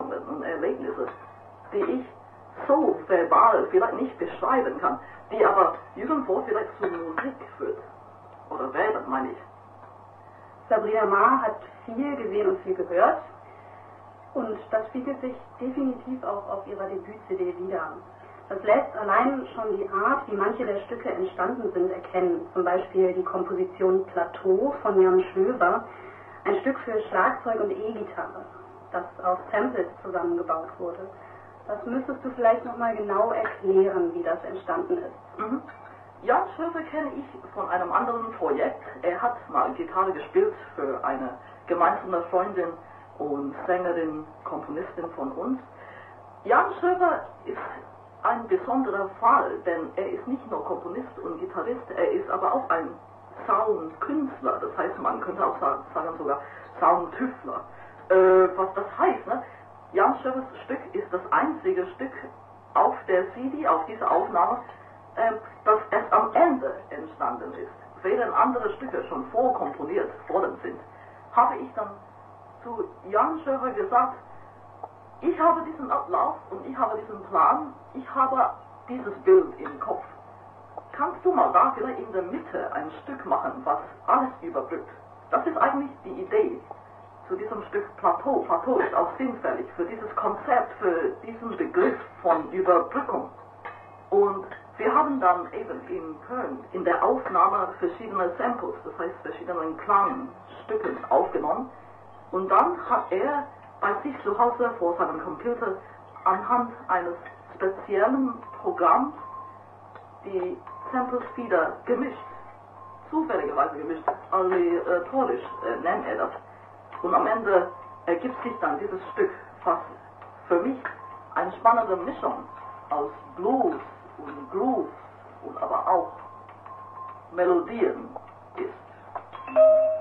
und Erlebnisse, die ich so verbal vielleicht nicht beschreiben kann, die aber irgendwo vielleicht zu Musik führt. Oder werden, meine ich. Sabrina Maar hat viel gesehen und viel gehört. Und das spiegelt sich definitiv auch auf ihrer Debüt-CD wider. Das lässt allein schon die Art, wie manche der Stücke entstanden sind, erkennen. Zum Beispiel die Komposition Plateau von Jan Schlöver, ein Stück für Schlagzeug und E-Gitarre, das aus Samples zusammengebaut wurde. Das müsstest du vielleicht nochmal genau erklären, wie das entstanden ist. Mhm. Jan Schlöver kenne ich von einem anderen Projekt. Er hat mal Gitarre gespielt für eine gemeinsame Freundin und Sängerin, Komponistin von uns. Jan Schlöver ist ein besonderer Fall, denn er ist nicht nur Komponist und Gitarrist, er ist aber auch ein Soundkünstler. Das heißt, man könnte auch sagen sogar Soundtüftler. Was das heißt, ne? Jan Schlövers Stück ist das einzige Stück auf der CD, auf dieser Aufnahme, das erst am Ende entstanden ist. Während andere Stücke schon vorkomponiert worden sind, habe ich dann zu Jan Schlöver gesagt, ich habe diesen Ablauf und ich habe diesen Plan, ich habe dieses Bild im Kopf. Kannst du mal da vielleicht in der Mitte ein Stück machen, was alles überbrückt? Das ist eigentlich die Idee zu diesem Stück Plateau. Plateau ist auch sinnfällig für dieses Konzept, für diesen Begriff von Überbrückung. Und wir haben dann eben in Köln in der Aufnahme verschiedene Samples, das heißt verschiedene Klangstücken aufgenommen. Und dann hat er bei sich zu Hause vor seinem Computer anhand eines speziellen Programms die Samples wieder gemischt. Zufälligerweise gemischt, aleatorisch nennt er das. Und am Ende ergibt sich dann dieses Stück, was für mich eine spannende Mischung aus Blues und Groove und aber auch Melodien ist.